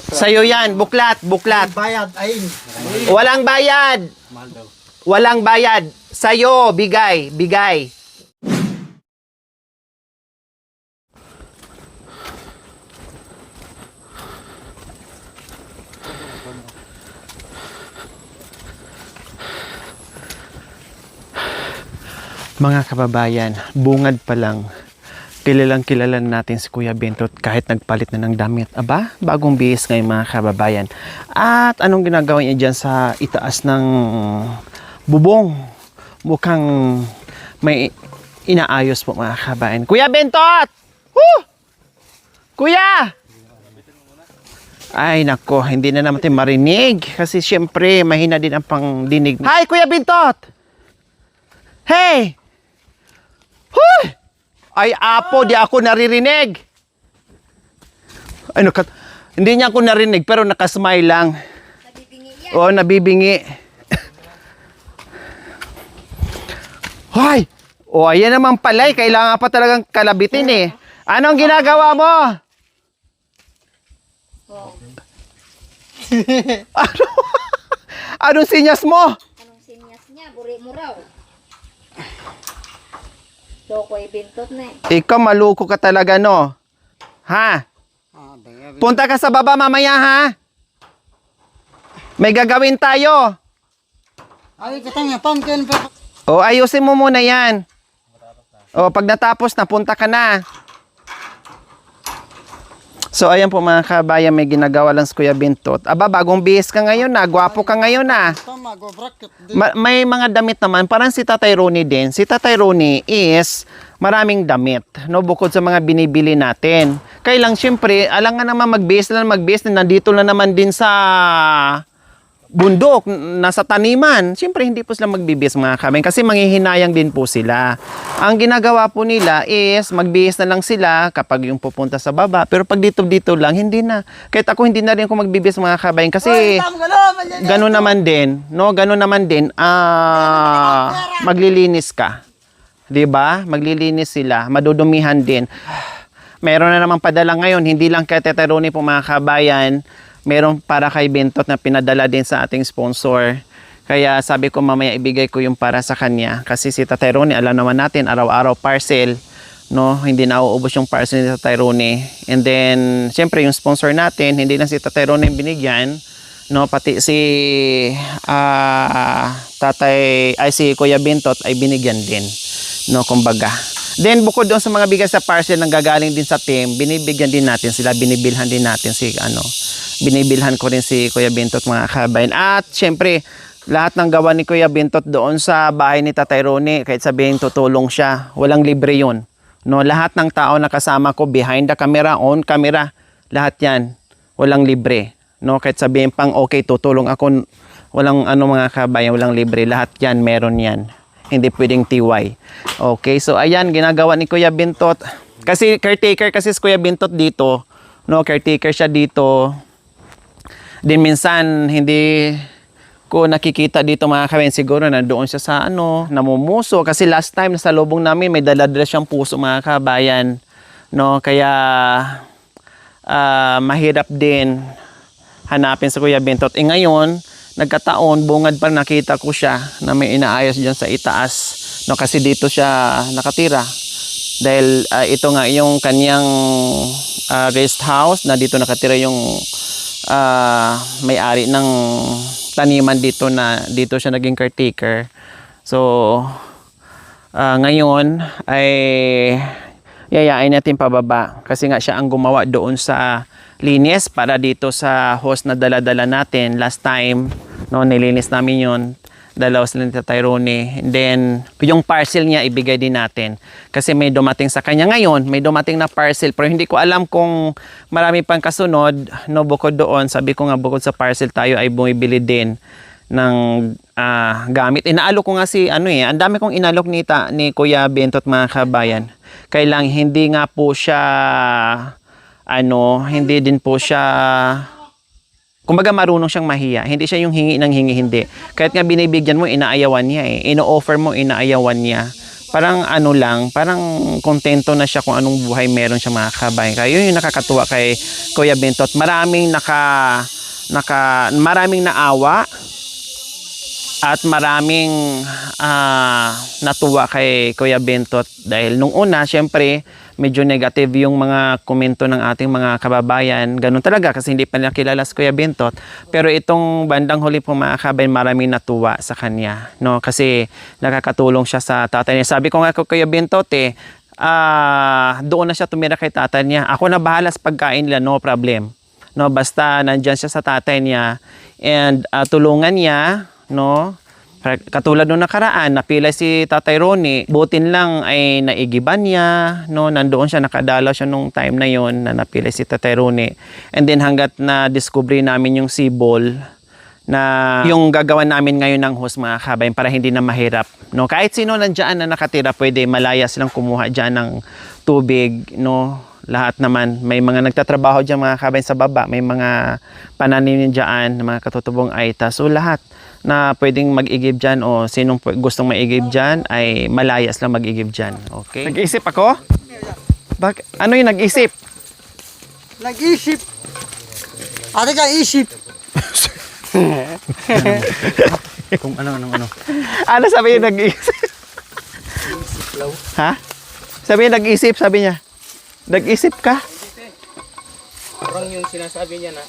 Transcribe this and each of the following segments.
Sa'yo yan, buklat, buklat. Bayad, ayun. Walang bayad. Walang bayad. Sa'yo, bigay, bigay. Mga kababayan, bungad pa lang. Kilalang kilala natin si Kuya Bentot kahit nagpalit na ng damit. Aba, bagong bihis ngayon mga kababayan. At anong ginagawa niya dyan sa itaas ng bubong? Mukhang may inaayos po mga kababayan. Kuya Bentot! Woo! Kuya! Ay nako, hindi na natin marinig. Kasi syempre, mahina din ang pangdinig. Hi Kuya Bentot! Hey! Huy! Ay, apo, di ako naririnig. Ay, hindi niya ako narinig, pero nakasmile lang. Nabibingi yan. Oo, nabibingi. Hoy! O, ayan naman pala, kailangan pa talagang kalabitin eh. Anong ginagawa mo? Oh, Ano? Anong sinyas mo? anong sinyas niya? Buri mo raw. Loko ay bintot na eh. Ikaw, maluko ka talaga, no? Ha? Punta ka sa baba mamaya, ha? May gagawin tayo. Ay, katanya, pumpkin. O, ayusin mo muna yan. O, pag natapos na, punta ka na. So, ayan po mga kabayan, may ginagawa lang si Kuya Bentot. Aba, bagong bihis ka ngayon na. Gwapo ka ngayon na. Tama, go bracket. May mga damit naman, parang si Tatay Ronnie din. Si Tatay Ronnie is maraming damit, no? Bukod sa mga binibili natin. Kailang, syempre, alangan naman magbihis na nandito na naman din sa bundok, nasa taniman. Siyempre, hindi po sila magbibihis mga kabayan kasi manghihinayang din po sila. Ang ginagawa po nila is magbihis na lang sila kapag yung pupunta sa baba. Pero pag dito lang, hindi na. Kahit ako, hindi na rin ako magbibihis mga kabayan kasi gano'n naman din, no? Gano'n naman din, maglilinis ka. 'Di ba? Maglilinis sila, madudumihan din. Meron na naman padala ngayon, hindi lang kay Tete Ronnie po mga kabayan. Meron para kay Bentot na pinadala din sa ating sponsor. Kaya sabi ko mamaya ibigay ko yung para sa kanya. Kasi si Tatay Ronnie, alam naman natin, araw-araw parcel. No? Hindi na uubos yung parcel ni Tatay Ronnie. And then, siyempre yung sponsor natin, hindi lang si Tatay Ronnie binigyan. No? Pati si si Kuya Bentot ay binigyan din. No? Kumbaga. Then, bukod doon sa mga bigay sa parcel nang gagaling din sa team, binibigyan din natin sila, binibilhan din natin binibilhan ko rin si Kuya Bentot mga kabayan. At syempre, lahat ng gawa ni Kuya Bentot doon sa bahay ni Tatay Ronnie, kahit sabihin tutulong siya, walang libre yun. No, lahat ng tao na kasama ko, behind the camera, on camera, lahat yan, walang libre. No, kahit sabihin pang okay, tutulong ako, walang mga kabayan, walang libre, lahat yan, meron yan. Hindi pwedeng TY. Okay, so ayan, ginagawa ni Kuya Bentot. Kasi caretaker kasi si Kuya Bentot dito, no, caretaker siya dito. Din minsan hindi ko nakikita dito mga kabayan, siguro nandoon siya sa namumuso kasi last time sa lubong namin may dala-dala siyang puso mga kabayan, no, kaya mahirap din hanapin sa Kuya Bentot. Ngayon nagkataon bungad pa nakita ko siya na may inaayos diyan sa itaas, no, kasi dito siya nakatira dahil ito nga yung kanyang rest house na dito nakatira yung may-ari ng taniman dito na dito siya naging caretaker. So ngayon ay yayain natin pababa kasi nga siya ang gumawa doon sa linis para dito sa hose na dala-dala natin last time, no, nilinis namin yon, dalaw sila ni Tatay Ronnie. And then yung parcel niya ibigay din natin kasi may dumating sa kanya ngayon, may dumating na parcel pero hindi ko alam kung marami pang kasunod, no. Bukod doon, sabi ko nga bukod sa parcel tayo ay bumibili din ng gamit. Inaalok ko nga ang dami kong inalok ni Kuya Bentot mga kabayan. Kailang hindi nga po siya hindi din po siya, kumbaga marunong siyang mahiya. Hindi siya yung hingi ng hingi, hindi. Kahit nga binibigyan mo, inaayawan niya eh. Ino-offer mo, inaayawan niya. parang ano lang, parang kontento na siya kung anong buhay meron siya mga kabayan. Kaya yun yung nakakatuwa kay Kuya Bentot. Maraming maraming naawa at maraming natuwa kay Kuya Bentot dahil nung una, syempre, medyo negative yung mga komento ng ating mga kababayan. Ganun talaga kasi hindi pa nila kilala si Kuya Bentot. Pero itong bandang huli po mga kababayan, maraming natuwa sa kanya. No? Kasi nakakatulong siya sa tatay niya. Sabi ko nga kay Kuya Bentot doon na siya tumira kay tatay niya. Ako na bahala sa pagkain nila, no problem. No, basta nandyan siya sa tatay niya and tulungan niya, no? Katulad nung nakaraan, napila si Tatay Ronnie, butin lang ay naigiban niya, no? Nandoon siya, nakadalaw siya nung time na yon na napila si Tatay Ronnie. And then hanggat na-discover namin yung sibol na yung gagawan namin ngayon ng host mga kabayan para hindi na mahirap, no? Kahit sino nandiyan na nakatira, pwede malaya silang kumuha dyan ng tubig, no? Lahat naman, may mga nagtatrabaho dyan mga kabayan sa baba, may mga pananim dyan, mga katutubong aita. So lahat na pwedeng mag-igib dyan o sinong gustong maigib dyan ay malayas lang mag-igib dyan. Okay? Nag-isip ako? Ano yung nag-isip? Nag-isip. Ate ka isip. Kung ano. Ano sabi yung nag-isip? Ha? Sabi yung nag-isip, sabi niya. Nag-isip ka? Parang yung sinasabi niya na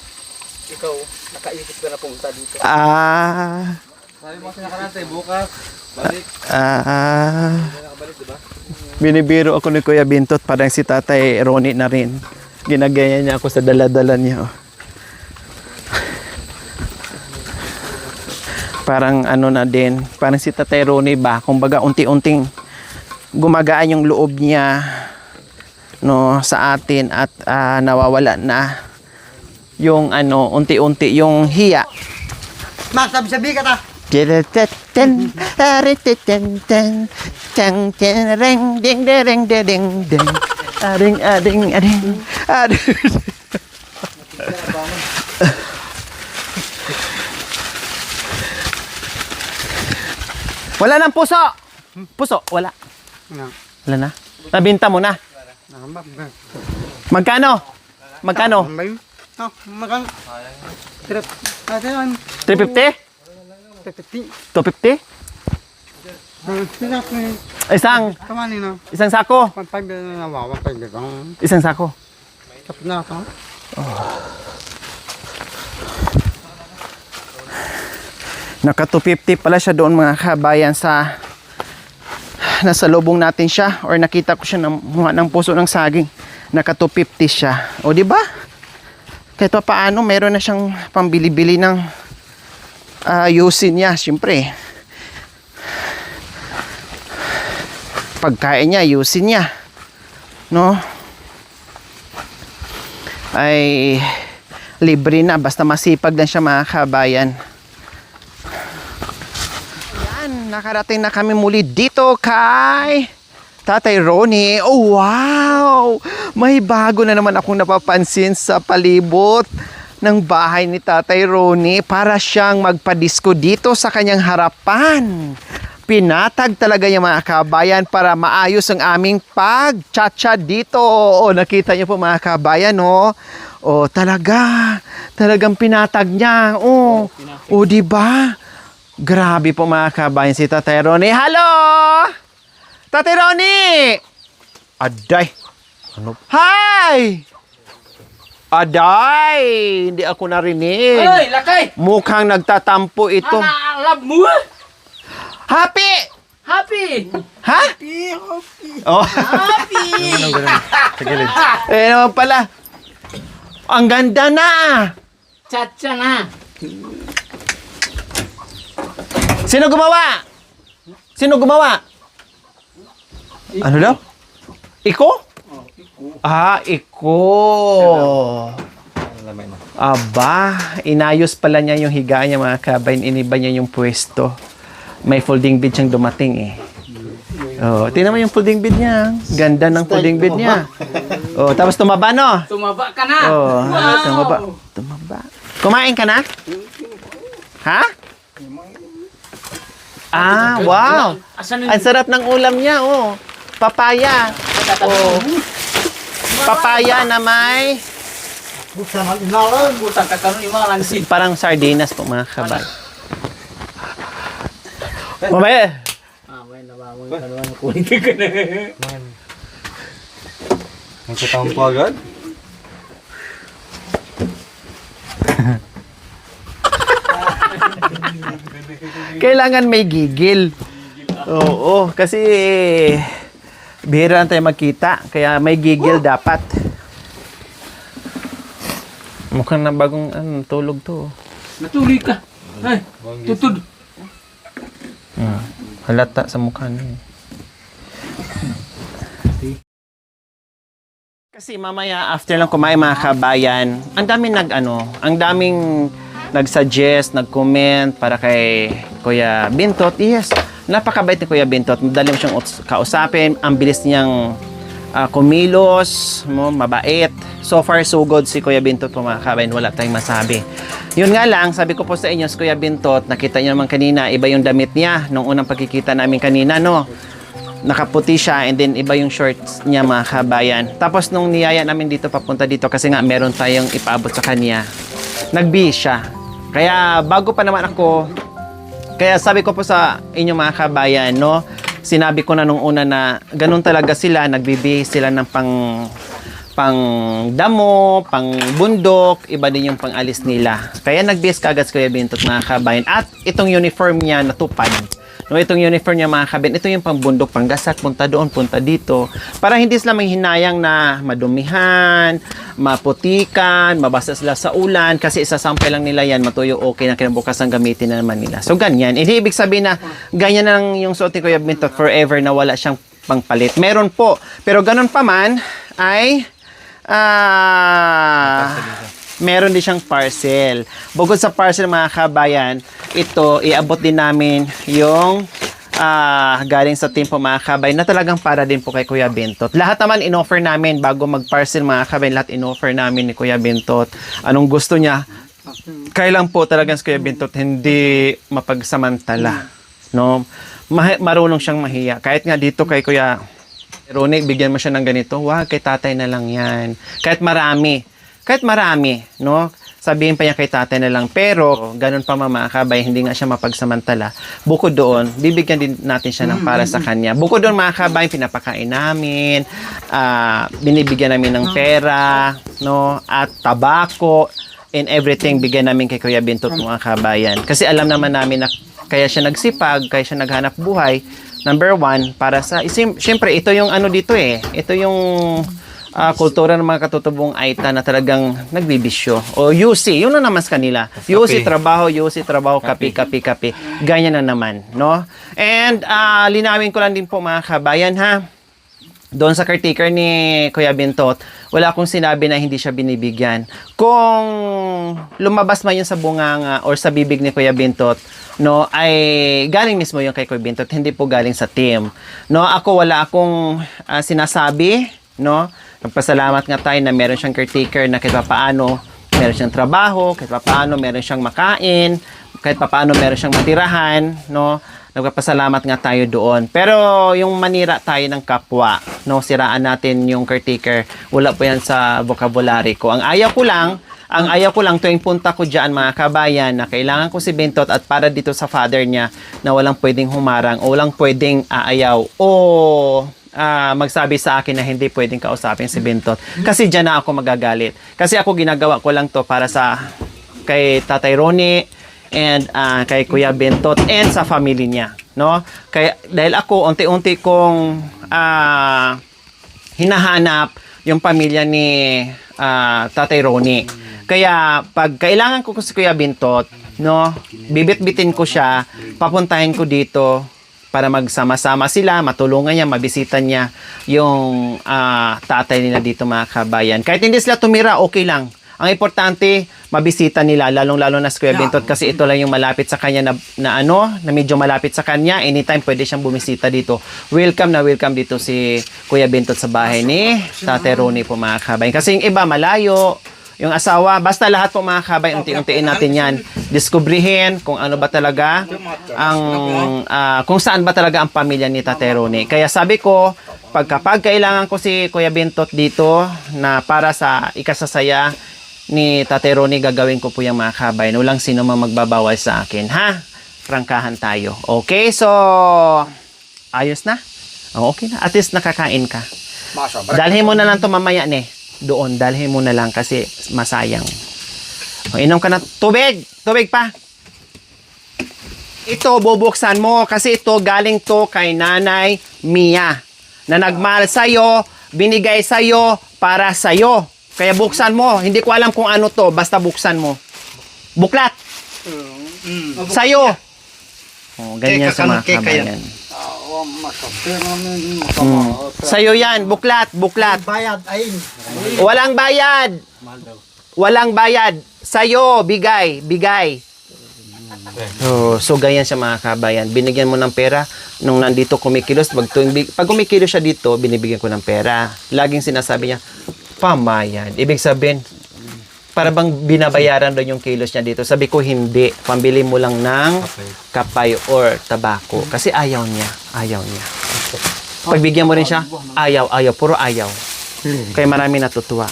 ikaw, nakaisip ka na pumunta dito. Sabi mo kasi nakarante, bukas, balik. Nakabalik, diba? Binibiro ako ni Kuya Bentot, parang si Tatay Ronnie na rin. Ginagaya niya ako sa dala-dala niya. Parang ano na din, parang si Tatay Ronnie ba, kumbaga unti-unting gumagaan yung loob niya, no, sa atin at nawawala na yung unti-unti yung hiya. Ma, sabi-sabi ka ta. Wala nang puso. Puso, wala. Wala na. Nabinta mo na. Magkano? Magkano? Makan. Trip. Ate man. 350? 250? Isang Kamani na. isang sako. 1.5 na nawawa pa dito. Isang sako. Tapos na ako. Naka 250 pala siya doon mga kabayan sa nasa lubong natin siya or nakita ko siya ng puso ng saging. Naka 250 siya. O di ba? Kahit pa paano meron na siyang pambili-bili ng ayusin niya, siyempre. Pagkain niya, ayusin niya. No? Ay libre na basta masipag lang siya mga kabayan. Yan, nakarating na kami muli dito kay Tatay Ronnie. Oh wow! May bago na naman akong napapansin sa palibot ng bahay ni Tatay Ronnie. Para siyang magpadisko dito sa kanyang harapan. Pinatag talaga yung mga kabayan para maayos ang aming pag-cha-cha dito. O, nakita niyo po mga kabayan, oh. O, talagang pinatag niya. O, di ba? Grabe po mga kabayan si Tatay Ronnie. Hello! Tatay Ronnie! Aday! Ano? Hi! Aday! Hindi ako narinig. Hoy, lakay! Mukhang nagtatampo ito. Alam mo! Happy! Happy! Ha? Oh. Happy! Naman pala. Ang ganda na! Chacha na! Sino gumawa? Sino gumawa? Ano daw? Iko? Iko. Aba, inayos pala niya yung higaan niya mga kabayan. Iniba niya yung pwesto. May folding bed siyang dumating eh. Oh, tingnan mo yung folding bed niya. Ganda ng folding bed niya. Oh, tapos tumaba no? Tumaba ka na! Oh, Wow! tumaba. Kumain ka na? Ha? Ah, wow. Asan Ang sarap ng ulam niya, oh. Papaya. Oh. Papaya na may Buksan ang inalan. Butang kakaroon yung mga lansin. parang sardinas po mga kabay. Mamaya. May nabawang kanuan ng kulit ka na. Ang katampo agad? Kailangan may gigil. Oo, kasi bihira na tayo magkita. Kaya may gigil dapat. Mukhang na bagong tulog to. Natuloy ka. Ay, tutod. Halata sa mukha niya. Kasi mamaya after lang kumain mga kabayan, ang daming nag-suggest, nag-comment para kay Kuya Bintot. Yes, napakabait ni Kuya Bintot. Madali mo siyang kausapin. Ang bilis niyang kumilos, mabait. So far, so good si Kuya Bintot po mga kabayan. Wala tayong masabi. Yun nga lang, sabi ko po sa inyo, si Kuya Bintot, nakita niyo naman kanina, iba yung damit niya nung unang pagkikita namin kanina, no? Nakaputi siya and then iba yung shorts niya mga kabayan. Tapos nung niyaya namin dito papunta dito kasi nga meron tayong ipaabot sa kanya, nagbihis siya. Kaya bago pa naman ako, kaya sabi ko po sa inyo mga kabayan, no, sinabi ko na nung una na ganun talaga sila, nagbibihis sila ng pang damo, pang bundok, iba din yung pang alis nila. Kaya nagbihis kagad si Kuya Bintot mga kabayan. At itong uniform niya natupad. No, itong uniform niya mga kabin, ito yung pambundok, panggasak, punta doon, punta dito. Para hindi sila may hinayang na madumihan, maputikan, mabasa sila sa ulan, kasi isasampay lang nila yan, matuyo okay na kinabukasan gamitin na naman nila. So ganyan. Hindi ibig sabihin na ganyan lang yung suot ni Kuya Bintot forever na wala siyang pangpalit. Meron po. Pero ganun pa man ay meron din siyang parcel. Bukod sa parcel mga kabayan, ito iabot din namin yung galing sa team po mga kabayan na talagang para din po kay Kuya Bintot. Lahat naman in-offer namin bago mag-parcel mga kabayan, lahat in-offer namin ni Kuya Bintot. Anong gusto niya? Kailan po talagang si Kuya Bintot hindi mapagsamantala. No? Marunong siyang mahiya. Kahit nga dito kay Kuya Ronnie, bigyan mo siya ng ganito, wag, kay tatay na lang yan. Kahit marami, no? Sabihin pa niya kay tatay na lang. Pero, ganun pa mga kabay, hindi nga siya mapagsamantala. Bukod doon, bibigyan din natin siya ng para sa kanya. Bukod doon mga kabay, pinapakain namin, binibigyan namin ng pera, no? At tabako, and everything, bigyan namin kay Kuya Bintot mga kabayan. Kasi alam naman namin na kaya siya nagsipag, kaya siya naghanap buhay. Number one, para sa, siyempre, ito yung ano dito eh. Ito yung kultura ng mga katutubong Aita na talagang nagbibisyo. O UC, yun na naman sa kanila. UC trabaho, kape. Ganyan na naman, no? And linawin ko lang din po mga kabayan ha. Doon sa caretaker ni Kuya Bintot, wala akong sinabi na hindi siya binibigyan. Kung lumabas man yun sa bunganga or sa bibig ni Kuya Bintot, no, ay galing mismo yung kay Kuya Bintot, hindi po galing sa team. No, ako wala akong sinasabi, no? Nagpasalamat nga tayo na meron siyang caretaker na kahit paano meron siyang trabaho, kahit paano meron siyang makain, kahit paano meron siyang matirahan, no? Nagpapasalamat nga tayo doon. Pero yung manira tayo ng kapwa, no, siraan natin yung caretaker, wala po yan sa vocabulary ko. Ang ayaw ko lang tuwing punta ko diyan mga kabayan na kailangan ko si Bintot at para dito sa father niya na walang pwedeng humarang o walang pwedeng aayaw o magsabi sa akin na hindi pwedeng kausapin si Bintot. Kasi diyan na ako magagalit. Kasi ako ginagawa ko lang to para sa kay Tatay Ronnie and kay Kuya Bintot and sa family niya, no? Kaya dahil ako unti-unti kong hinahanap yung pamilya ni Tatay Ronnie. Kaya pag kailangan ko si Kuya Bintot, no, bibit-bitin ko siya, papuntahin ko dito para magsama-sama sila, matulungan niya, mabisita niya yung tatay nila dito mga kabayan. Kahit hindi sila tumira, okay lang. Ang importante, mabisita nila, lalong-lalo na si Kuya Bintot kasi ito lang yung malapit sa kanya na medyo malapit sa kanya. Anytime pwede siyang bumisita dito. Welcome na welcome dito si Kuya Bintot sa bahay ni Tatay Ronnie po mga kabayan. Kasi yung iba malayo, yung asawa, basta lahat po mga kabay, unti-untiin natin yan. Diskubrihin kung ano ba talaga ang, kung saan ba talaga ang pamilya ni Tate Ronnie. Kaya sabi ko, kapag kailangan ko si Kuya Bintot dito na para sa ikasasaya ni Tate Ronnie, gagawin ko po yung mga kabay. Walang sino mang magbabawal sa akin, ha? Prangkahan tayo. Okay, so, ayos na? Okay na. At least nakakain ka. Dalhin mo na lang to mamaya, ne. Doon, dalhin mo na lang kasi masayang. O, inom ka na. Tubig! Tubig pa! Ito, bubuksan mo kasi ito galing to kay Nanay Mia na nagmahal sa'yo, binigay sa'yo, para sa'yo. Kaya buksan mo. Hindi ko alam kung ano to, basta buksan mo. Buklat! Sa'yo! O, ganyan sa mga kabayan. Sa'yo yan, buklat, buklat. Bayad ay. Walang bayad. Walang bayad. Sa'yo, bigay, bigay. So ganyan siya mga kabayan. Binigyan mo ng pera nung nandito kumikilos. Pag kumikilos siya dito, binibigyan ko ng pera. Laging sinasabi niya, pambayad. Ibig sabihin, para bang binabayaran doon yung kilos niya dito. Sabi ko, hindi. Pambili mo lang ng kapay or tabako. Kasi ayaw niya. Ayaw niya. Pagbigyan mo rin siya, ayaw, ayaw. Puro ayaw. Kaya marami natutuwa.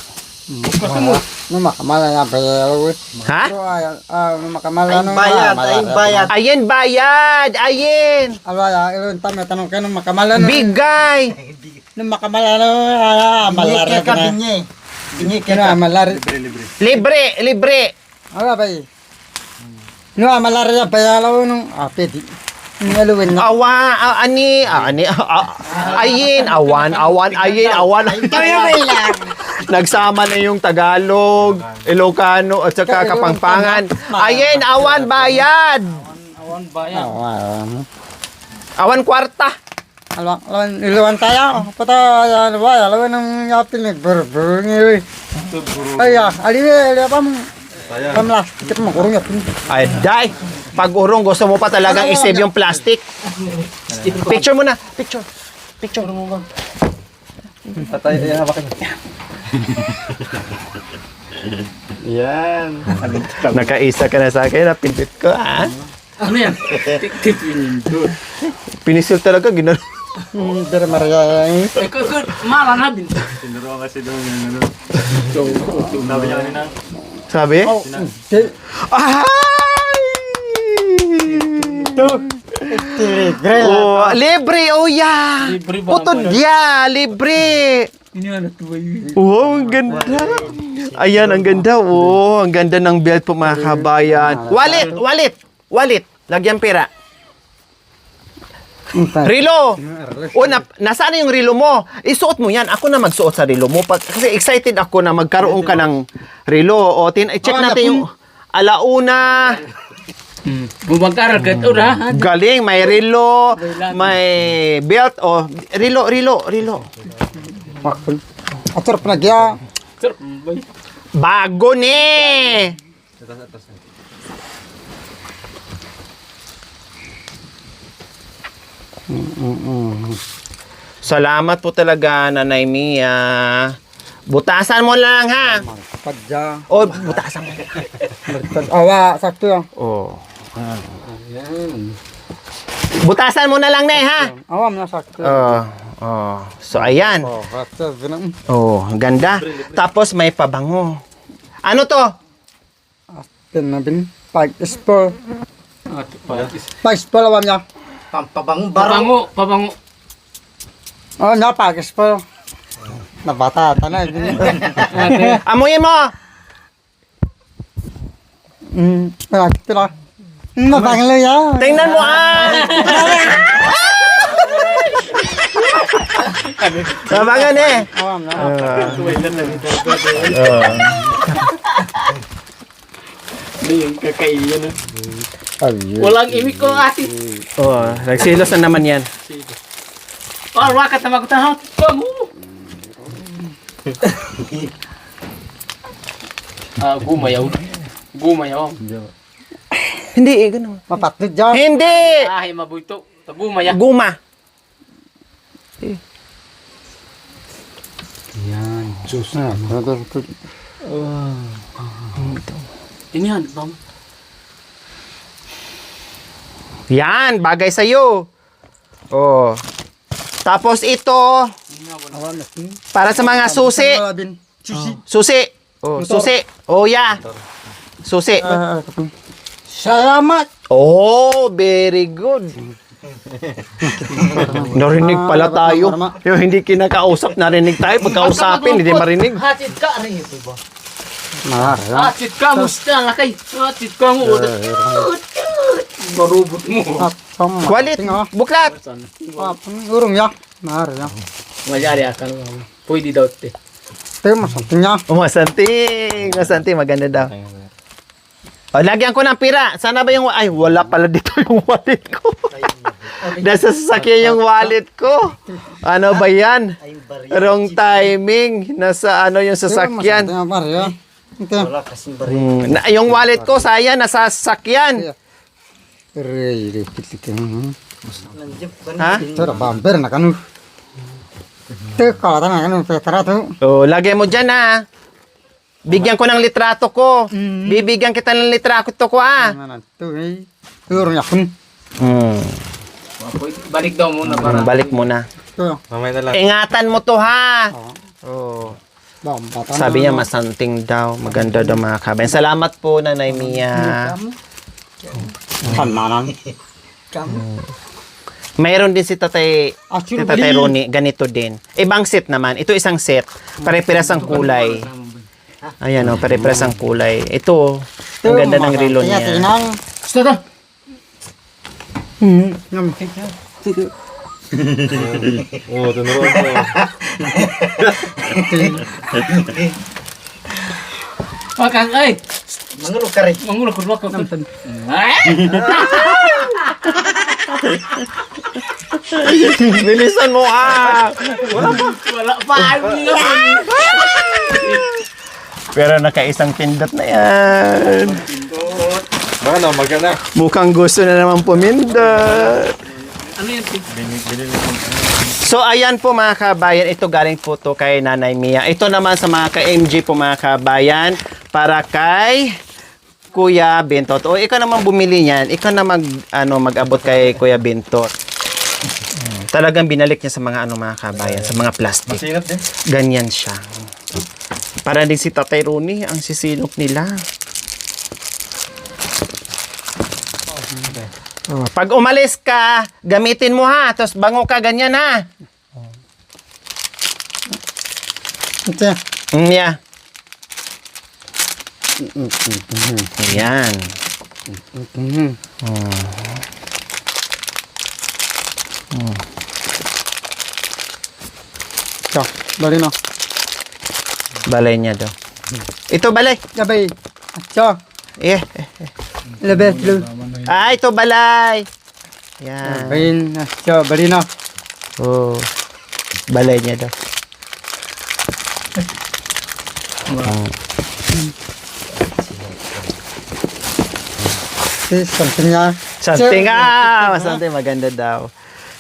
Makamala na bayad. Ha? Makamala na bayad. Ay bayad. Ayin, bayad! Ayin! Alwala, ilon tama tanong ka nung makamala na. Bigay! Nung makamala na malara ka na. Bingi ka na malara. Libre! Libre! Ala bay. No malara ya bayalaw nung pedi. Ngaluwin na. Ayin, awan, ayin, awan. Nagsama na yung Tagalog, Ilocano, at saka Kapampangan. Ayin, awan, bayad. Awan bayan. Awan, kwarta. Alwan, iluwan tayo. Pata, ano ba, alawan ng yapin ni berburu ngiwi. Ay, aliwe, pa mo. Pamlas, kita mo kurung yapin. Ay, day. Pag urong, gusto mo pa talagang isave yung plastic. Picture mo na. Picture. Picture. Patay, hawakan. Yan. Nakaisa ka na sa akin, napindit ko, ha? Ano yan? Tip yun. Pinisil talaga, ginano. Dari Maria. Malah na bin. Tinuruan kasi doon yung ano. Sabi niya kanina. Sabi? Ay! Oh, libre, oh yeah! Libre ba Putod ya, libre! Ini ano tuway. Wow, ang ganda. Ayan, ang ganda. Oh, ang ganda ng belt po mga kabayan. Wallet, wallet, wallet. Lagyan pera. Rilo! O, nasaan yung rilo mo? Isuot mo yan. Ako na magsuot sa rilo mo. Kasi excited ako na magkaroon ka ng rilo. O, check natin yung alauna. Bumagkara ka ito na. Galing, may rilo, may belt. O, rilo. Atur penagya. Bago ni! Salamat po talaga, Nanay Mia. Butasan mo lang, ha? Padya. O, butasan mo. Awa, sakto yan. O. Butasan mo na lang, ne, ha? Awa, na sakto. So, ayan. Sakto, binang. Ang ganda. Tapos, may pabango. Ano to? Pinabin. Pag-spor. Pag-spor awan niya. Pabango. Oh, na pag-spor. Nabata, tanay. Amuyin mo! Pila. Nabanglo ya. Tingnan mo, Nabangan, eh. Awam na. Yung kakainin na. Ayun. Walang imik ko ati. Nagsilos na naman yan. Oh, wakat na magutahot. Pabango. Gumayaw. Hindi, ganun. Mapatid dyan. Hindi! Ay, mabuito. Gumaya. Guma. Yan. Diyos na. Inihan, bam. Yan, bagay sa'yo. Oh. Tapos ito, para sa mga susi. Susi. Susi. Oh, susi. Oh, yeah. Susi. Salamat. Oh, very good. Narinig pala tayo. Yung hindi kinakausap, narinig tayo. Pagkausapin, hindi marinig. Hatid ka, ano yun ba? Marah. Hatid ka, musta lakay. Hatid ka mo. Marubot mo. Walit, buklat. Urong ya. Marah ya. Mayari akan. Pwede daw te. Pero masanting ya. Oh, masanting. Masanting, maganda daw. Oh, lagyan ko ng pira. Sana ba yung... Ay, wala pala dito yung wallet ko. Nasa sasakyan yung wallet ko. Ano ba yan? Wrong timing. Nasa ano yung sasakyan. Marah ya. Yung wallet ko, sayang, nasa sasakyan. Ha? Tara bumper na kanu. Teka na kanu petra tu. Oh, lagay mo dyan ha. Bigyan ko ng litrato ko. Bibigyan kita ng litrato ko Mana tu eh. Urong ya kun. Balik daw muna para. Balik mo na. Tu. Ingatan mo to ha. Oh. Bambatan. Sabi niya masanting daw. Maganda daw mga kabayan. Salamat po, Nanay Mia. Pananan. Mayroon din si Tatay, si Tatay Ronnie. Ganito din. Ibang set naman. Ito isang set. Pare-peras ang kulay. Ayan o, pare-peras ang kulay. Ito, ang ganda ng relo niya. Gusto daw. Oo, tunuruan ko. Makang ay. Mangulog ka rin. Mangulog ko. Bilisan mo Wala pa. Pero nakaisang pindot na yan. Baka na, magana. Mukhang gusto na naman pumindot. Ano yan? So ayan po mga kabayan, ito galing po to kay Nanay Mia. Ito naman sa mga ka-MG po mga kabayan, para kay Kuya Bentot. O ikaw naman bumili niyan, ikaw na mag-abot kay Kuya Bentot. Talagang binalik niya sa mga mga kabayan, sa mga plastic. Masinap din. Ganyan siya. Para din si Tatay Ronnie, ang sisilok nila. Oh, pag umalis ka, gamitin mo ha. Tapos bango ka, ganyan ha. Ito. Yeah. Ayan. Ito. Bali na. Balay niya daw. Ito balay. Gabay. Ito. Labas lu. Ah, ito balay. Yan. Bayin. Ito. Bali na. Oh. Balay niya daw. Something ya. Something something maganda daw.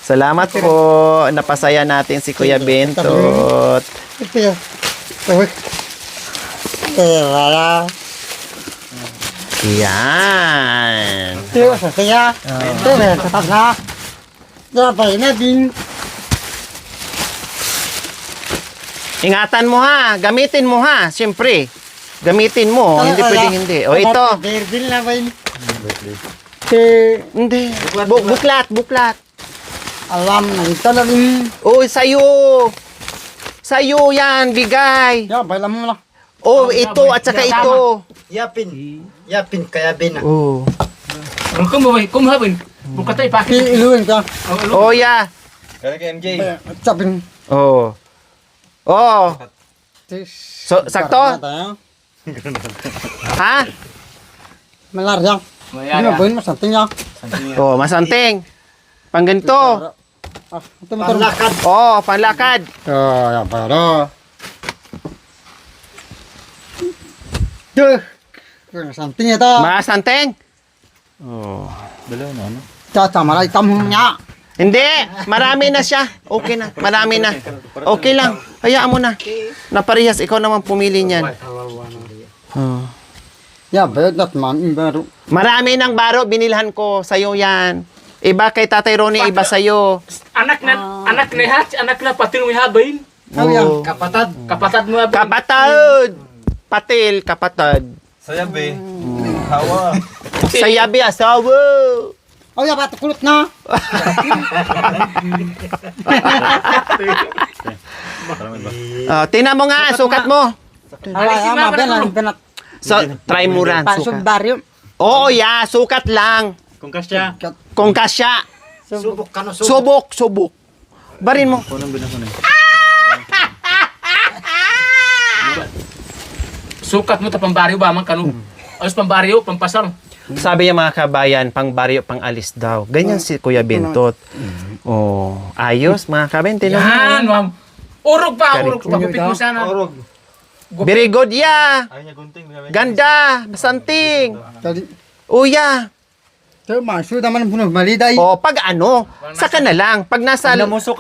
Salamat po. Napasaya natin si Kuya Bentot. Ito ya. Tawag. Wala. Yan. Ito sa kaya. Ito na tapat na. Gabay na din. Ingatan mo ha. Gamitin mo ha. Siyempre. Gamitin mo. Hindi pwedeng hindi. O ito. Berdil na ba yun? Hindi. Buklat. Alam na ito na din. Oh, sa'yo. Sa'yo yan. Bigay. Ya, bailan mo na. Oh, ito at saka ito. Yapin kaya bin. Oh. Kumhabin. Bukatay pakit. Iluin ka. Oh, yeah. Kaya kay MJ. Sapin. Oh. Oh. So, sakto? Ha? Malar ya. Ano ba yun masanting ya? Oh, masanting. Pang ganito. Ito motor. Panlakad. Oh, panlakad. Ya, para. Duh. Masanting ito. Masanting? Oh. Dalaw na, ano? Caca, malay tamunya. Hindi, marami na siya. Okay na, marami na. Okay lang. Hayaan mo na. Naparehas, ikaw naman pumili niyan. Ya, bedat man, baru. Marami ng baro, binilhan ko. Sa'yo yan. Iba kay Tatay Ronnie, iba sa'yo. Anak na hat, anak na patil mo habayin. Oh, ya. Kapatad mo habayin. Kapatad! Patil, kapatad. Saya be. Hawa. Sayabi, asawa. Oh, ya, batu kulut na. Tingnan mo nga, sukat mo. Ala, ama, benat. So, try mo ran, Pasok sukat. baryo. Oo, ya, sukat lang. Kung kasya. Kung kasya. Subok ka no, Subok. Barin mo. Sukat mo ta pambaryo ba man kanu? Ayos pambaryo, pampasar. Sabi niya mga kabayan, pang baryo, pang alis daw. Ganyan si Kuya Bentot. Oh, ayos mga kabayan. Tingnan mo. Yan, ma'am. Urog pa. Gupit mo sana. Orog. Very good, ya. Ayaw niya gunting. Ganda, masanting. Tadi, Uya. tayo masuk naman puno maliday. O, pag ano, saka na lang. Pag nasa... Pag namuso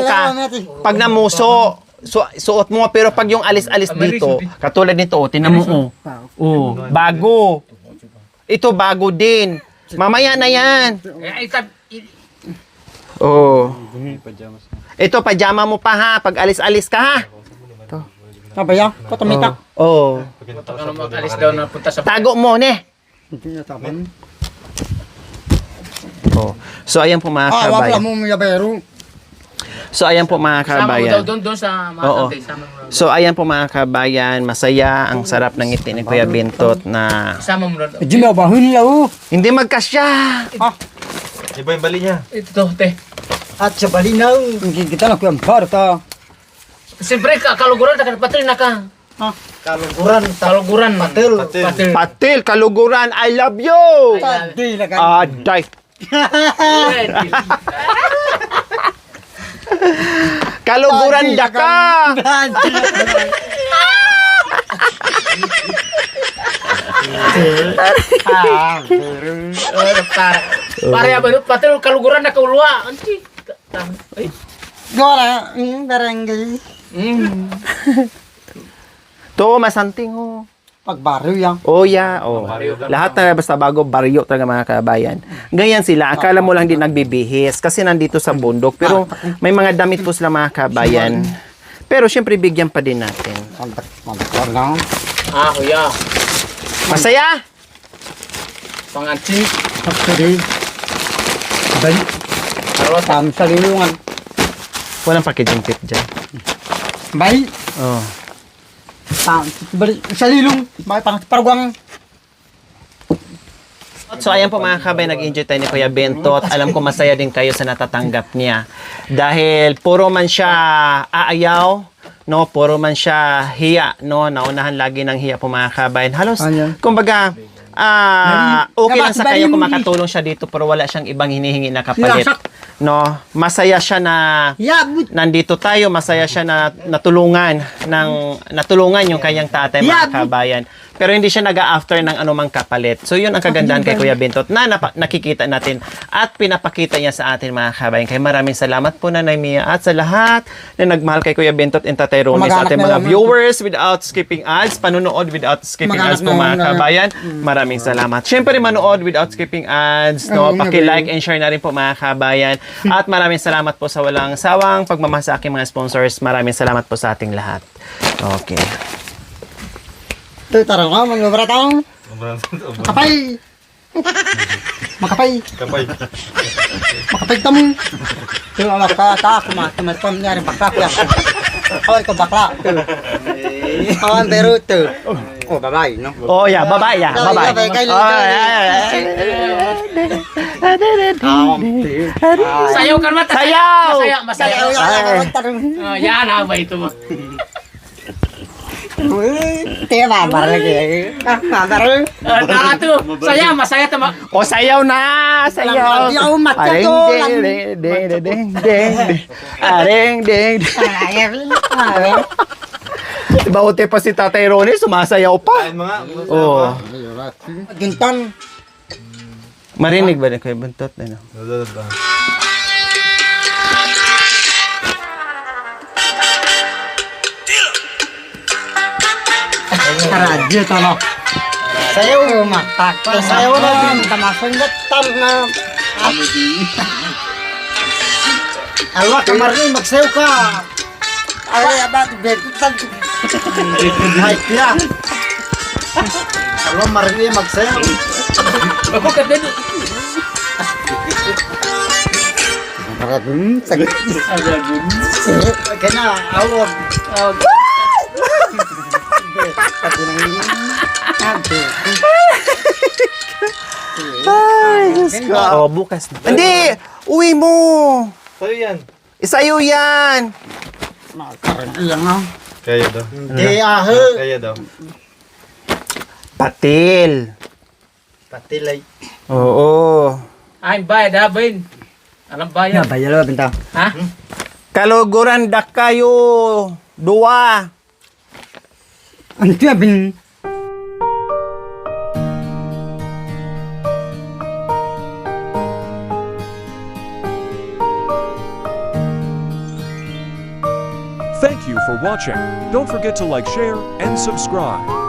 ka. Pag namuso, suot mo. Pero pag yung alis-alis dito, katulad nito, tinan mo. Oh, bago. Ito bago din. Mamaya na yan. Oh. Ito, pajama mo pa ha. Pag alis-alis ka ha. Apa ya? Kau temita. Oh. Kalau mo alis daw na punta sa Tago mo, ne. Hindi na taman. Oh. So, ayan po mga Ah, wala kabayan. mo ya baru. So, ayan po mga Sama mo daw kabayan. doon sa mga Oo. tatay. Sama mo daw. So, ayan po mga kabayan. Masaya. Ang sarap ng ngiti ni Kuya Bentot na Sama mo daw. Jimmy bahun lau. hindi magkasya. Iba yung bali niya. Ito, te. At sa balinaw. Kita na kuyang parta. Siyempre, kaluguran, patil na ka. Kaluguran. Patil. Patil, kaluguran, I love you. Tadi lah kan. Aday. Kaluguran da ka. Pare apa itu? Patil kaluguran na kaulwa. Anti. Ay. Gora, barangay. To, masanting oh. Pagbaryo yang. Oh, yeah. Oh. Lahat na basta bago, baryo talaga mga kabayan. Ganyan sila. Akala mo lang din nagbibihis kasi nandito sa bundok. Pero may mga damit po sila mga kabayan. Pero syempre, bigyan pa din natin. Mantap lang. Ah, kuya. Masaya? Panganci. Tadi. Balik. Kalau Tam sa lilungan. Walang pakijimpit dyan. Baik. Oh. Tam balik sa lilung. Baik pang parguang. So ayan po mga kabay, nag-enjoy tayo ni Kuya Bentot. Alam ko masaya din kayo sa natatanggap niya. Dahil puro man siya aayaw, no? Puro man siya hiya, no? Naunahan lagi ng hiya po mga kabay. Halos, Ayan. kumbaga, okay lang sa kayo Kabayan kung mo. makatulong siya dito pero wala siyang ibang hinihingi na kapalit. Silasak. No? Masaya siya na Ya, but. nandito tayo, masaya siya na natulungan yung kanyang tatay mga kabayan. Pero hindi siya nag-after ng anumang kapalit. So yun ang kagandahan kay Kuya Bentot na nakikita natin at pinapakita niya sa atin mga kabayan. Kaya maraming salamat po Nanay Mia at sa lahat na nagmahal kay Kuya Bentot and Tatay Ronnie, sa Kamag-anak ating na mga lang. viewers without skipping ads, panunood without skipping ads Kamag-anak po na mga lang. kabayan. Maraming salamat. Siyempre manood without skipping ads, no? Paki-like and share na rin po mga kabayan. At maraming salamat po sa walang sawang pagmamahal sa aking mga sponsors. Maraming salamat po sa ating lahat. Okay. Ito tarang ka, mga beratang. Makapay. Makapay. Kapay. Makapay tamu. Ito ang makata ako matumatpam niya rin bakla ko. Kawal ko bakla. Kawan beru ito. Oh, bye-bye, no? Oh, yeah. Bye-bye, yeah. Bye-bye. sayaw kan mata. Sayaw! Masaya. Yan apa itu? Tiya babar lagi. Babar. Nah tuh, saya teman. O, sayaw na! Sayaw! Ayaw, matya Areng, to. ding, ding, ding, ding, ding, ding. Areng, ding, ding. Diba, uti pa si Tatay Ronnie, sumasayaw pa. Kain mga. Oh. Gintan. Marinig ba ni Kuya Bentot? Ano? Radyo to, no? Sayo matakpan. Sayo na tamasang tam na. Alwa kamar ni magsayo ka. Ay abad betutan. Hay pia. Alwa marni magsayo. Ako ka din. Ragun sakit. Kena awag. Ay, Diyos ko. Oh, bukas na. Hindi! Uwi mo! Sa'yo yan. Isayo yan! Ilang ah. Kaya daw. Hindi ahe. Kaya daw. Patil. Patilay. Oo. Ay, bayad ha, Ben. Anong bayad? Bayalo benta. Ha? Kaluguran da kayo. Dua. Antu bin. Thank you for watching. Don't forget to like, share, and subscribe.